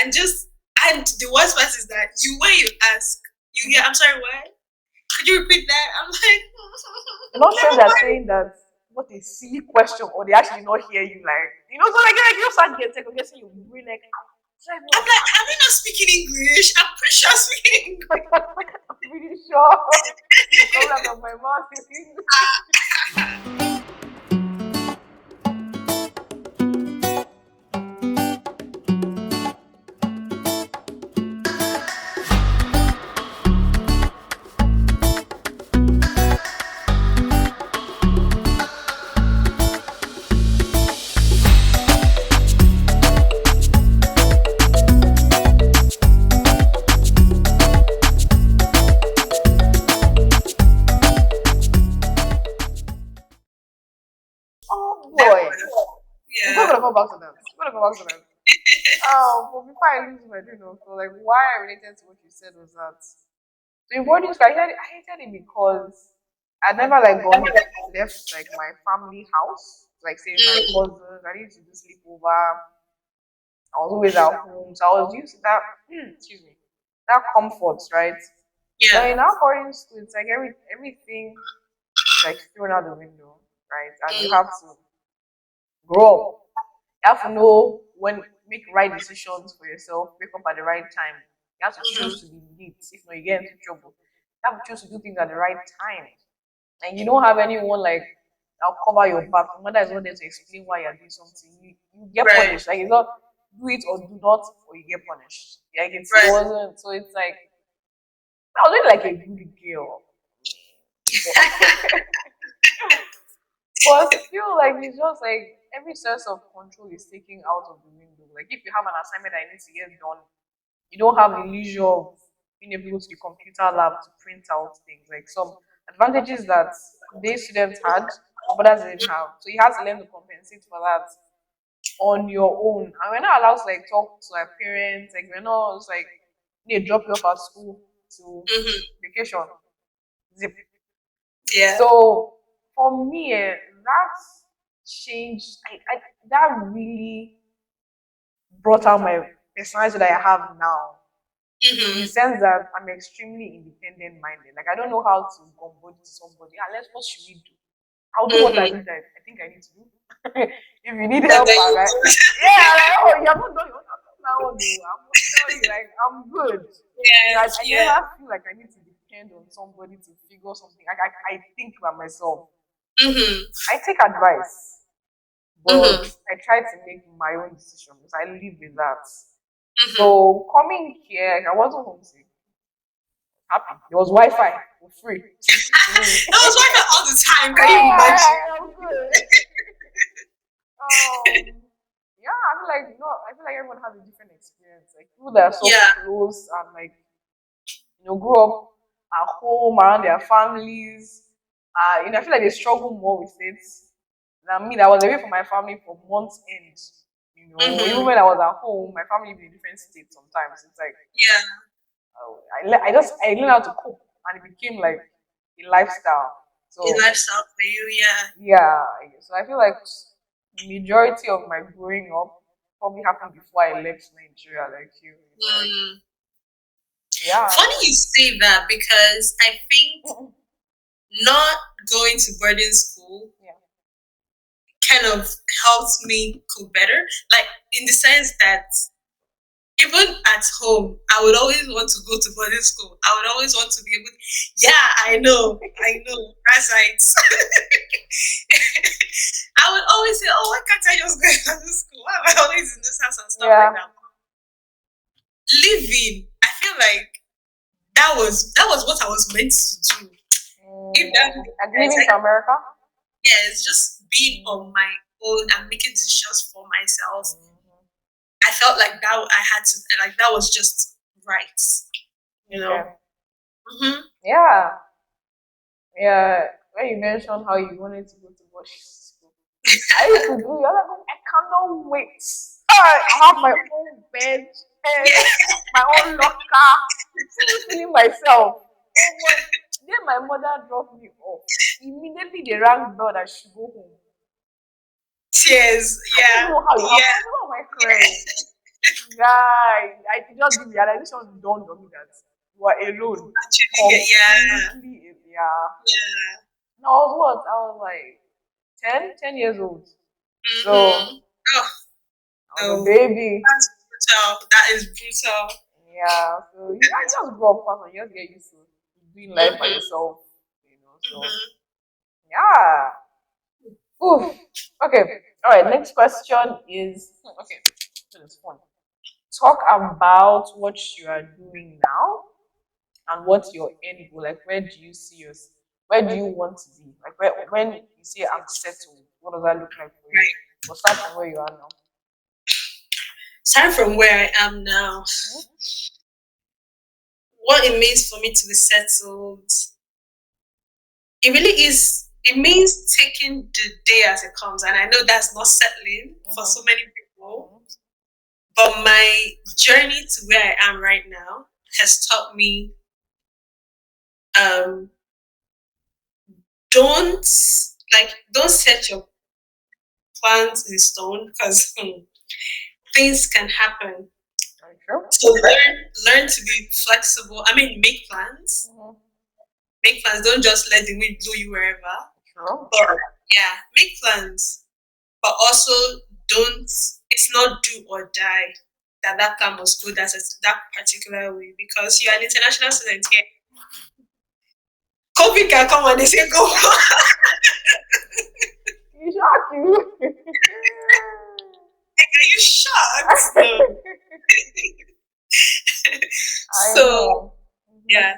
and the worst part is that when you ask, you hear, I'm sorry, what? Could you repeat that? I'm like, Not sure never they're mind. saying that what a silly question or they actually not hear you so like you start guessing you really like I'm like, am I not speaking English? I'm pretty sure I'm speaking English. I'm pretty sure the problem of my mouth is oh That boy. was, We're not yeah. gonna go back to that. We're gonna go back to that. But before I lose my so like why I related to what you said was that so in boarding school I hated it because I'd never like gone left like my family house. Like say my Mm, cousins, I used to do sleepover. I was always at home. So I was used to that excuse me. That comfort, right? Now yeah. in our boarding school it's like everything is like thrown out the window, right? And you Mm, have to grow up. You have to know when make right decisions for yourself, wake up at the right time. You have to choose to be late. If not, you get into trouble. You have to choose to do things at the right time. And you don't have anyone like that'll cover your back. No matter is not there to explain why you're doing something. You get right, punished. Like it's not do it or do not or you get punished. Like it right. wasn't so it's like I was really like a good girl. But but still, like it's just like every sense of control is taken out of the window. Like if you have an assignment that needs to get done, you don't have the leisure of being able to go to the computer lab to print out things. Like some advantages that these students had, others didn't have. So you have to learn to compensate for that on your own. And we're not allowed to like talk to our parents. Like we're not just like they drop you off at school to Hmm. vacation. Zip. Yeah. So for me, that changed. That really brought out my personality that I have now. In the Hmm. sense that I'm extremely independent minded. Like I don't know how to gumbo to somebody. Ah, let's what should we do? I'll do what I Hmm. think I think I need to do. If you need And help, then I'm you like, yeah, like, oh, you haven't done your now. I'm gonna tell you, like, I'm good. yes, I yeah. never feel like I need to depend on somebody to figure something. I think by myself. Hmm. I take advice, but Hmm. I try to make my own decisions. I live with that. Hmm. So coming here, I wasn't homesick. Happy. There was Wi-Fi for free. That was like that all the time. Can you imagine? Yeah, I'm good. Yeah, I feel like no, I feel like everyone has a different experience. Like people that are so Yeah. close and like grow up at home around their families. I feel like they struggle more with it than me. That was away from my family for months end. Even Hmm. when I was at home, my family lived in different states. Sometimes it's like Yeah. I learned how to cope, and it became like a lifestyle. A So lifestyle for you, yeah. yeah, so I feel like majority of my growing up probably happened before I left Nigeria. Like like Mm. yeah. Funny you say that because I think not going to boarding school Yeah. kind of helped me cope better. Like in the sense that even at home, I would always want to go to boarding school. I would always want to be able. Yeah, I know, that's right. I would always say, "Oh, why can't I just go to boarding school? Why am I always in this house and stuff like Yeah. that?" Living, I feel like that was what I was meant to do. If that makes Like sense, leaving to America. yeah, it's just being Mm, on my own and making decisions for myself. mhm. I felt like that I had to like that was just right, you know. Okay. Hmm. Yeah. Yeah. When you mentioned how you wanted to go to Bosch school, I used to do. You're like, "Oh, I cannot wait. I have my own bed, Yeah. my own locker. See me feeling myself. Oh boy. Then my mother dropped me off. Immediately they rang the bell that she go home. Cheers. I don't Yeah. know how it happened. Yeah. I said, why am I crying? Guy, I just the realization dawned on me that you are alone. Actually, yeah, Completely, yeah. yeah. No, I was what? I was like 10 years old. Mm-hmm. So Oh I was a no, baby. that's brutal. That is brutal. Yeah. So you just grow up fast and you just get used to doing life by Mm-hmm. yourself. So Mm-hmm. yeah. Oof. Okay. All right. Next question is okay. This is fun. Talk about what you are doing now and what's your end goal. Like, where do you see yourself? Where do you want to be? Like, when you say I'm settled, what does that look like for you? Right. Or start from where you are now. Starting from where I am now, Mhm. what it means for me to be settled, it really is. It means taking the day as it comes, and I know that's not settling for so Mhm. many people. Mhm. But my journey to where I am right now has taught me um, don't don't set your plans in stone because things can happen. Very true. So learn to be flexible. I mean, make plans. Mhm. Make plans. Don't just let the wind blow you wherever. True. But yeah, make plans. But also don't. It's not do or die. That plan must go that particular way because you're an international student here. COVID can come and they say go. You shock you. Are you shocked? No. I So know. Mhm. yeah,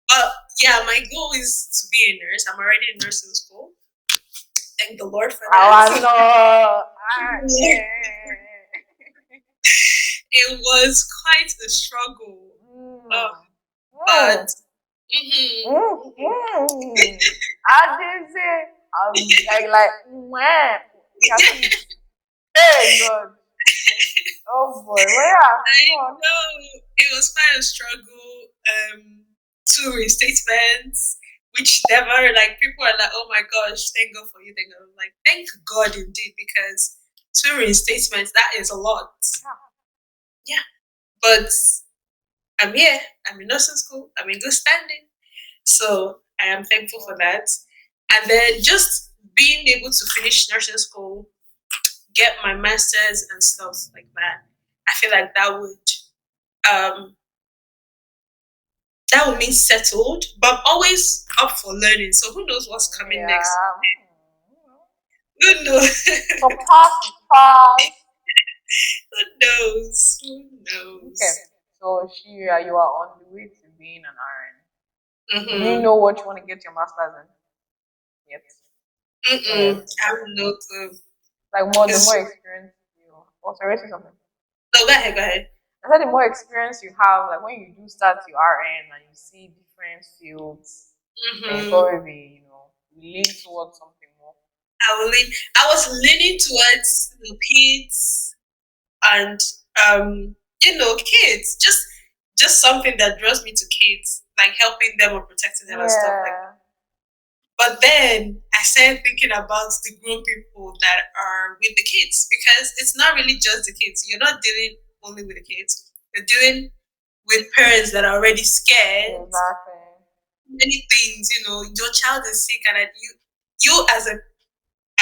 but yeah, my goal is to be a nurse. I'm already in nursing school. Thank the Lord for that. I know. It was quite a struggle, Mm. uh, Mm. but mhm. Mm. Mm. Adaeze, like, mwah. You can see it. Hey, God. Oh, boy. Well, yeah. I Go on. know it was quite a struggle. Two restatements, which never like people are like, oh my gosh, thank God for you. Thank God. I'm like, thank God indeed, because two restatements that is a lot. Yeah, but I'm here. I'm in nursing school. I'm in good standing, so I am thankful for that. And then just being able to finish nursing school, get my masters and stuff like that. I feel like um that would mean settled, but I'm always up for learning. So who knows what's coming next? Yeah. Who knows? So pass. Who knows? Who Okay. knows? So, Shira, you are on the way to being an RN. Do you Mm-hmm. know what you want to get your master's in? Yet. Not Mm-mm. yet. I have no clue. Like the It's more experience you also raising something. no. Go ahead. Go ahead. I said the more experience you have, like when you do start your RN and you see different fields, then you Mm-hmm. probably lean towards something more. I was leaning towards the kids and kids. Just something that draws me to kids, like helping them or protecting them and stuff like that. Yeah. But then I started thinking about the grown people that are with the kids because it's not really just the kids. You're not dealing only with the kids. You're dealing with parents that are already scared. Exactly. Many things, your child is sick, and you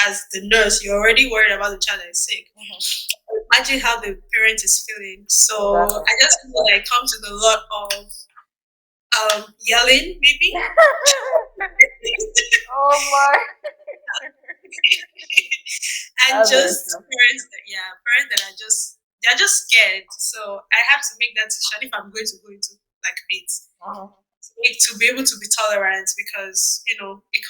as the nurse, you're already worried about the child that is sick. Mhm. Imagine how the parent is feeling. So Exactly. I just feel like it comes with a lot of yelling, maybe. Oh my. And That's very just true. parents that are they're just scared. So I have to make that decision if I'm going to go into like faith. Uh-huh. To be able to be tolerant because it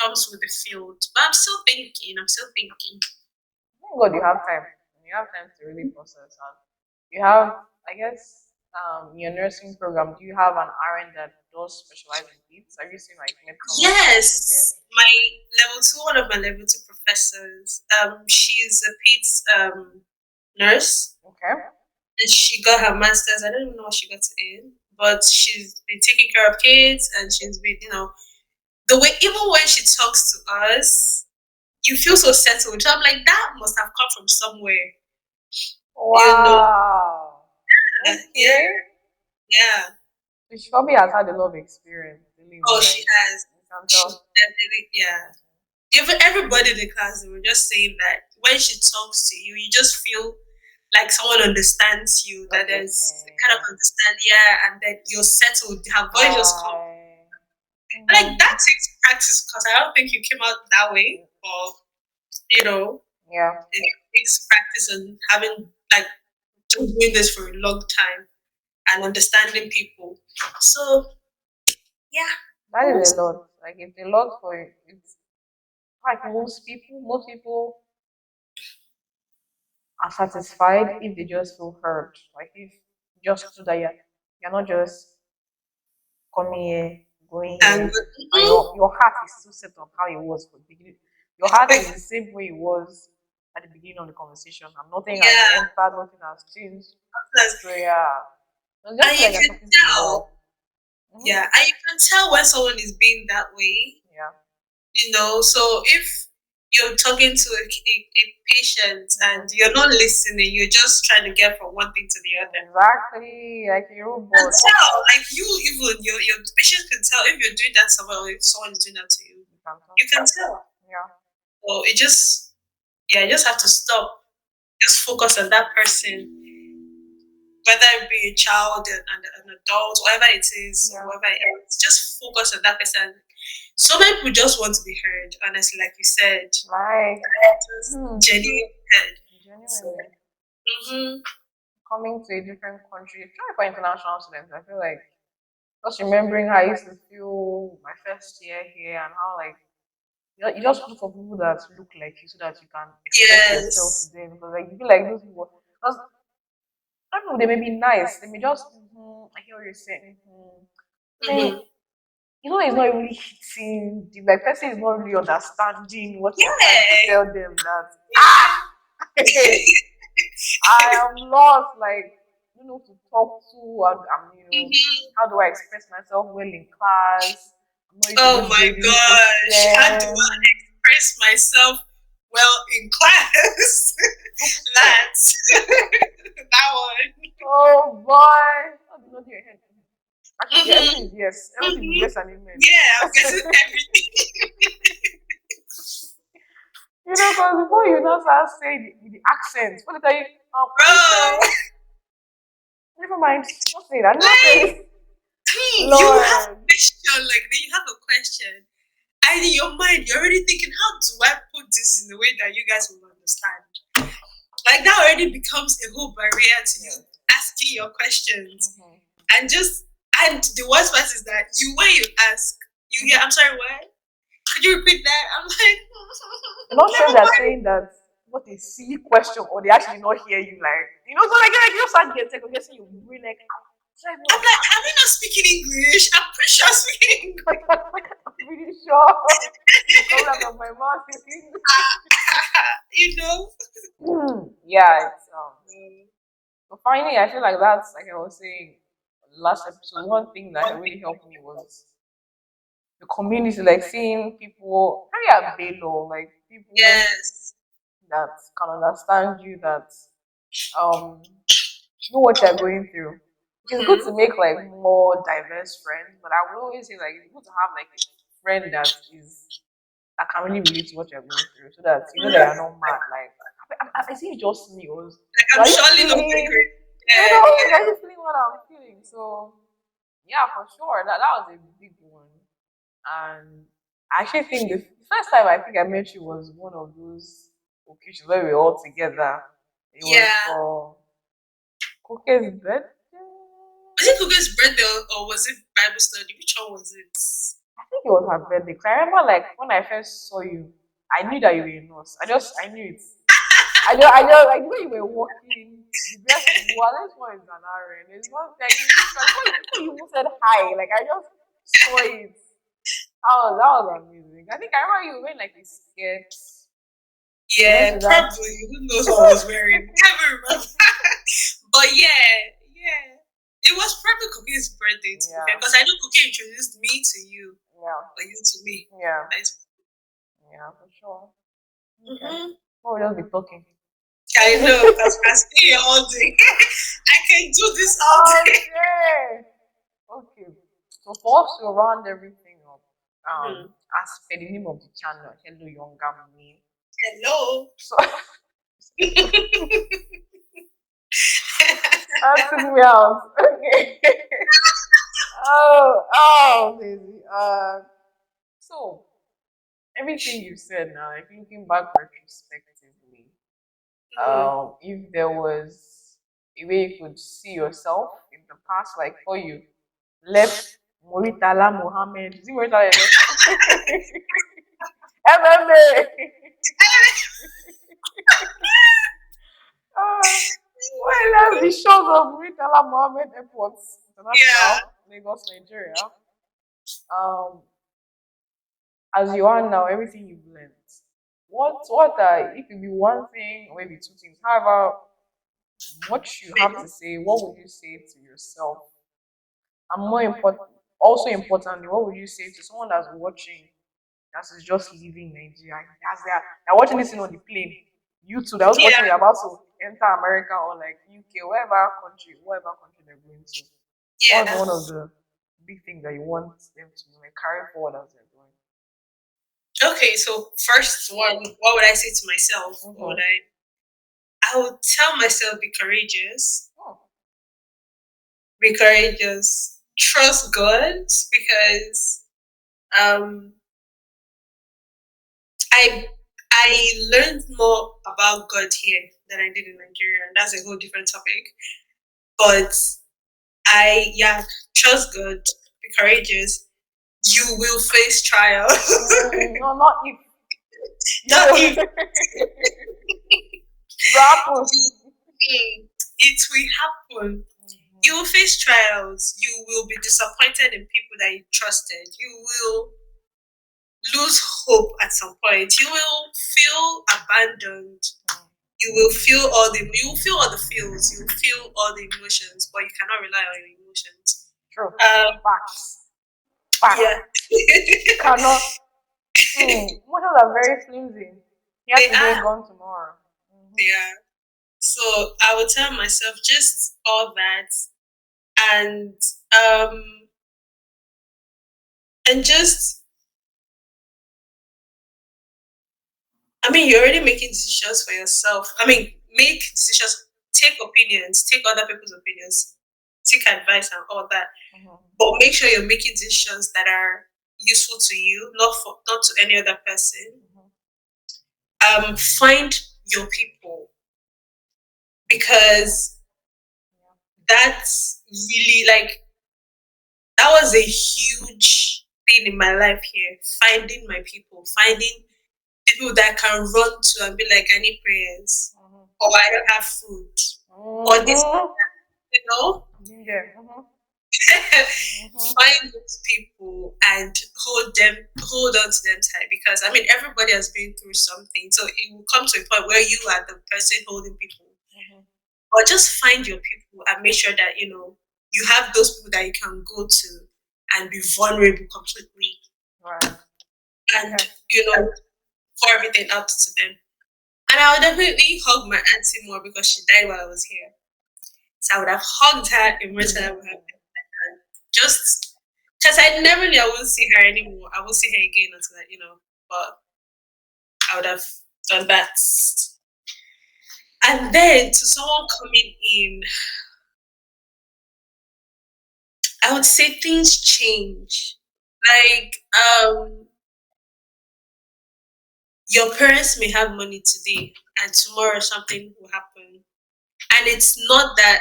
comes with the field. But I'm still thinking. I'm still thinking. Thank God you have time. You have time to really process. And you have, I guess, your nursing program. Do you have an RN that does specialize in kids? Have you seen like medical? Okay. Yes, one of my level two professors. She's a PEDS nurse, Okay. and she got her masters. I don't even know what she got in, but she's been taking care of kids, and she's been, the way even when she talks to us, you feel so settled. So I'm like, that must have come from somewhere, you know. Wow. Yeah, Okay. yeah. So she probably has had a lot of experience dealing Oh, with she like has. you can She tell. definitely, yeah. Even everybody in the class, they were just saying that when she talks to you, you just feel like someone understands you, that there's a kind of Everything. understand, yeah, and then you're settled. Her voice just comes. I Like that mhm. takes practice because I don't think you came out that way, or you know, Yeah, it takes practice and having like just doing this for a long time and understanding people. So yeah, that is a almost lot. Like it's a lot for it's like most people. Most people are satisfied if they just feel heard. Like if just so that you're not just coming here, going and here, and your heart is still set on how it was for the beginning. Your heart is the same way it was at the beginning of the conversation, and nothing has yeah, entered, nothing has changed. that's- So yeah, I just and feel you like you're can talking to a tell, wall. Hmm. yeah, and you can tell when someone is being that way. Yeah. So if you're talking to a patient and Hmm. you're not listening, you're just trying to get from one thing to the other. Exactly, like a And robot. tell, like you, even your patient can tell if you're doing that to someone or if someone is doing that to you. You can You tell. can tell. Yeah. So it just, yeah, you just have to stop. Just focus on that person, whether it be a child, an adult, whatever it is, or Yeah. whatever it is. Just focus on that person. So many people just want to be heard, honestly, like you said. Like, Just hmm, genuinely heard. So, genuinely. hmm Coming to a different country, trying for international students, I feel like just remembering how I used to feel my first year here and how like you just look for people that look like you so that you can express yourself to yes. them because like you feel like those people because I don't know they may be nice they may just I hear what you're saying but then hmm it's not really hitting the like person is not really understanding what you're trying to Yeah. tell them that Yeah. hey, I am lost. Like, I don't know who to talk to. hmm How do I express myself well in class? I'm not used to Oh this my grading gosh. How do I system. express myself well in class? Oops. That's that one. Oh boy. How do you know your head? Actually, yeah, everything hmm is yes. Everything is hmm yes and amen. Yeah, I'm getting everything. Because before you now start saying the accent, what did I tell you? Bro, Okay, never mind. Not say that. Not say like, it. you have a Lord. question, like, you have a question. And in your mind, you're already thinking, how do I put this in a way that you guys will understand? Like, that already becomes a whole barrier to you Yes. asking your questions. Mm-hmm. And the worst part is that when you ask, you hear, I'm sorry, what? Could you repeat that? I'm like, You're not sure never they're mind. saying that what a silly question or they actually not hear you so like you just start guessing you brain like should I I'm even like, ask am I not speaking English? I'm pretty sure I'm speaking English. I'm pretty sure it's coming out of my mouth thinking you know? yeah it's but finally I feel like that's like I was saying last episode one thing that really helped me was the community like seeing people very available like people Yes. that can understand you that um know what you're going through. It's good to hmm make like more diverse friends, but I would always say like it's good to have like a friend that can really relate to what you're going through, so that you know that you're not mad. Like I see it just me, or Like, so I'm are you surely not going feeling? great. Yeah, Like, are you feeling what I'm feeling? So yeah, for sure, that was a big one. And I actually think the first time I think I met you was one of those occasions where we were all together. It yeah. was Yeah. for Cookie's birthday. Was it Kuga's birthday or was it Bible study? Which one was it? I think it was her birthday. 'Cause I remember like when I first saw you, I knew that you were a nurse. I knew it. I know like the way you were walking, the dress you wore, this one is an RN. It's not like you literally before you even said hi, like I just saw it. That was amazing. I think I remember you wearing like a skirt. We went Yeah, to that. probably. Who knows what I was wearing? Never remember. But yeah, yeah. It was probably Cookie's birthday to be fair, Yeah, because I know Cookie introduced me to you, yeah, or you to me. yeah, Nice. yeah, for sure. Okay. Mm-hmm. What will just be talking? I know, because I stay here all day. I can day, do this all day. Okay. Okay. So for us to round everything up, Mhm. as per the name of the channel, Hello Younger Me. Hello. So that took me out. Okay. Daisy. So everything you said now, like looking back retrospectively, Mm, if there was a way you could see yourself in the past, like for you left Muritala Mohammed, is it Muritala you left? MMA. uh, well, left the shores of Muritala Mohammed Airport yeah. International, Lagos, Nigeria. Um, as you are now, everything you've learned. If it be one thing or maybe two things, however much you have to say, what would you say to yourself? And more important, also importantly, what would you say to someone that's watching, that is just leaving Nigeria? They're watching this thing on the plane. You too, they're also Yeah. watching, they're about to enter America or like UK, whatever country they're going to. Yeah. What's one of the big things that you want them to like carry forward as they're going? Okay, so first one, what would I say to myself? What would Mm-hmm. I would tell myself be courageous. Oh. Be courageous. Trust God because um I I learned more about God here than I did in Nigeria, and that's a whole different topic. But trust God, be courageous. You will face trials. No, not if. You Not will. if It will happen. it will happen. You will face trials. You will be disappointed in people that you trusted. You will lose hope at some point. You will feel abandoned. You will feel all the feels. You will feel all the emotions, but you cannot rely on your emotions. True. Um, Facts. Facts. yeah. You cannot. Emotions are very flimsy. Here They today, are. gone tomorrow. They are. So I would tell myself just all that, and um and just, I mean, you're already making decisions for yourself. I mean, make decisions, take opinions, take other people's opinions, take advice and all that. But make sure you're making decisions that are useful to you, not to any other person. Find your people because that's really like that was a huge thing in my life here. Finding my people, finding people that I can run to and be like, I need prayers, or I don't have food, or this, you know. Yeah. Find those people and hold on to them tight because I mean everybody has been through something, so it will come to a point where you are the person holding people. Or just find your people and make sure that you have those people that you can go to and be vulnerable completely, Right. and pour everything out to them. And I would definitely hug my auntie more because she died while I was here. So I would have hugged her in return. I would have just because I never knew I wouldn't see her anymore. I won't see her again until but I would have done that. And then to someone coming in, I would say things change. Like your parents may have money today and tomorrow something will happen. And it's not that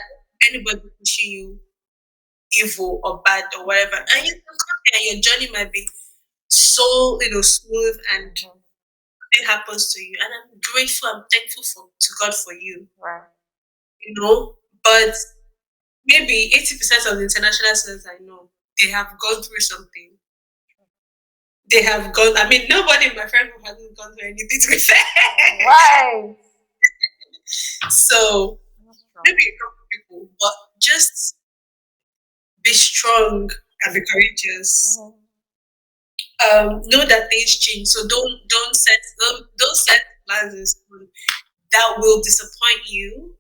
anybody pushing you evil or bad or whatever. And you can come here and your journey might be so smooth and it happens to you. And I'm grateful, I'm thankful to God for you. Right. But maybe 80% of the international students I know, they have gone through something. They have gone, I mean, nobody in my friend group hasn't gone through anything to be fair. Right. So maybe a couple people, but just be strong and be courageous. Know that things change, so don't set plans in stone that will disappoint you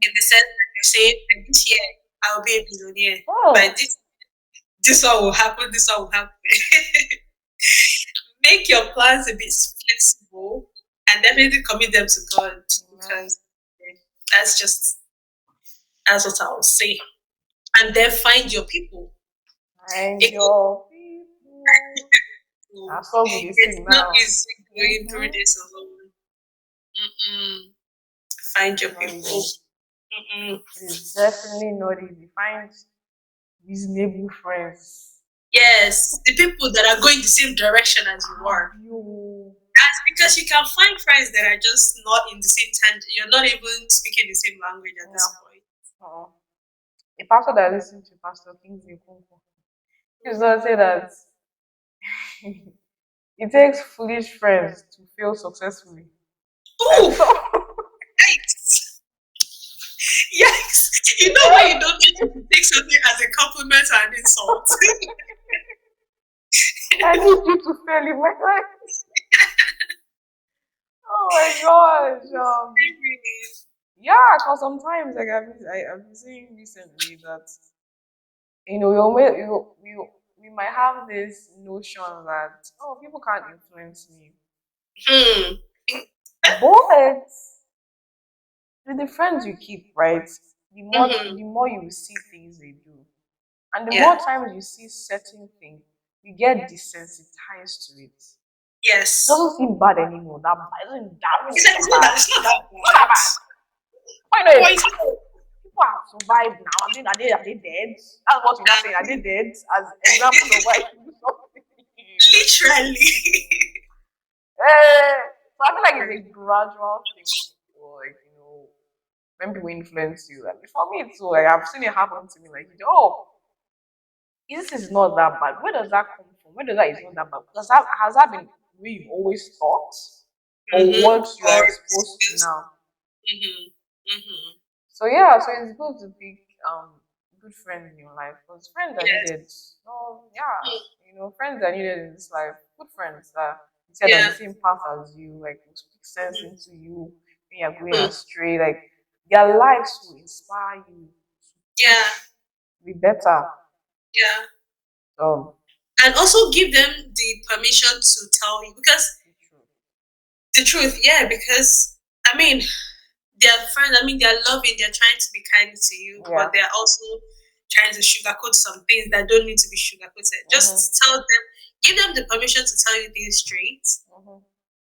in the sense Say by this year I'll be a billionaire. By Oh, this one will happen. This one will happen. Make your plans a bit flexible and definitely commit them to God man. because that's just that's what I would say. And then find your people. Find It could, your people. That's what we it's sing not now. easy going through Mm-hmm. this alone. Mm-mm. Find your Not people. easy. Mm-mm. It is definitely not easy. Find reasonable friends. Yes, the people that are going the same direction as you are. You. That's because you can find friends that are just not in the same tangent. You're not even speaking the same language at Yeah. this point. Uh-uh. A pastor that listens to Pastor Kingsley Okonkwo, he's going to say that it takes foolish friends to fail successfully. And Ooh, so, yikes! Yikes! You know when you don't need to take something as a compliment or an insult. I need you to fail in my life. Oh my gosh. Yeah, because sometimes like I've been saying recently that we might have this notion that people can't influence me, Hmm. but with the friends you keep, right, Mm-hmm. the more you see things they do, and the more Yeah. times you see certain things, you get desensitized to it. It Yes. doesn't seem bad anymore. That bad. It doesn't that It's, really like, seem it's not bad. that. It's not that It's not that bad. bad. Why not? But it's not, People have survived now. I mean, are they dead? That's what you're not saying. Are they dead? As example of why you do something. literally. So I feel like it's a gradual thing. Like, when people influence you. Like for me too, like I've seen it happen to me. Like, this is not that bad. Where does that come from? Where does that is not that bad? Because that has that been where you've always thought? Or Mm-hmm. what you are Or exposed to now? mm-hmm. Mm-hmm. So yeah, so it's good to pick good friends in your life because friends are Yes. needed. Oh yeah, friends are needed in this life. Good friends that instead on the Yeah. same path as you, like will speak sense into you when you're going Mm. astray. Like their lives will inspire you to push, Yeah. be better. Yeah. So And also give them the permission to tell you because the truth, yeah, because I mean they're friends, I mean they're loving, they're trying to be kind to you, yeah. but they're also trying to sugarcoat some things that don't need to be sugarcoated. Mhm. Just tell them, give them the permission to tell you things straight. Mhm.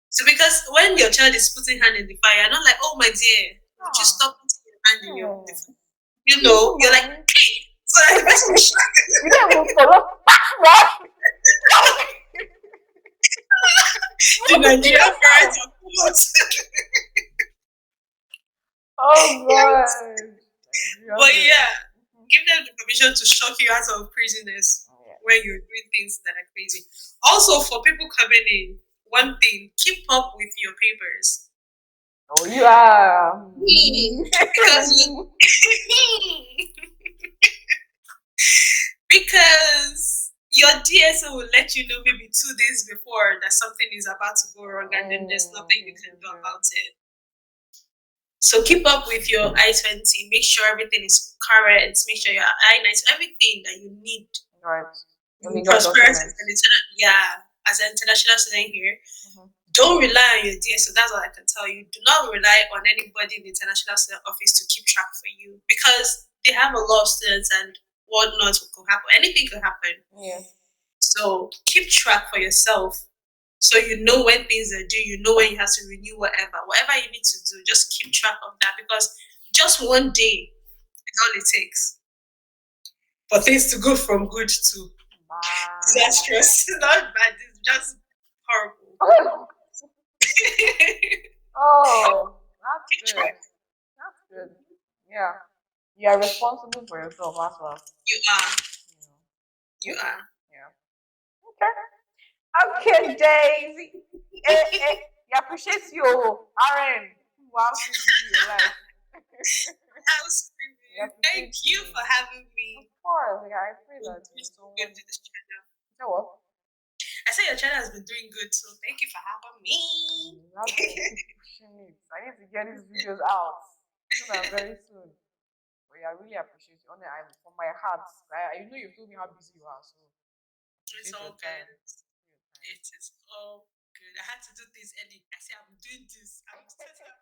So because when your child is putting hand in the fire, you're not like, oh my dear, would you Ah. stop putting your hand in the Hmm. fire? You're like, Mommy. hey! So that the person is shocked. You don't even follow. What? The You see Nigerian parents yourself. are close. Oh Yes. god. Nigerian But parents. yeah, give them the permission to shock you out of craziness Oh, yeah. when you're doing things that are crazy. Also, for people coming in, one thing, keep up with your papers. Oh, you are. Because because your DSO will let you know maybe 2 days before that something is about to go wrong and then there's nothing you can do about it. So keep up with your I-20. Make sure everything is current. Make sure your I-90, everything that you need. Right. Your You legal prosperous as an documents. as an international student here. Mhm. Don't rely on your DSO. That's all I can tell you. Do not rely on anybody in the international student office to keep track for you because they have a lot of students and whatnot could happen. Anything could happen. Yeah. So keep track for yourself. So you know when things are due, you know when you have to renew whatever you need to do, just keep track of that because just one day is all it takes for things to go from good to Bye. disastrous. Not bad, it's just horrible. Oh, that's Keep good. track. That's good. Yeah. You are responsible for yourself as well. You are. You You know. are. Yeah. Okay. Okay, Daisy. You appreciate you, RN. Who have things to do in your life. House You screaming. Thank appreciate you you. for having Of me. course, like I pray You've that been so good someone. to this channel. You know what? I say your channel has been doing good, so thank you for having me. You have to keep pushing it. I need to get these videos out soon and very soon. But yeah, I really appreciate you. Honestly, I'm from my heart. I know you've told me how busy you are, so It's appreciate your all time. good. Your time. It is all good. I had to do this early. I said I'm doing this. I'm setting up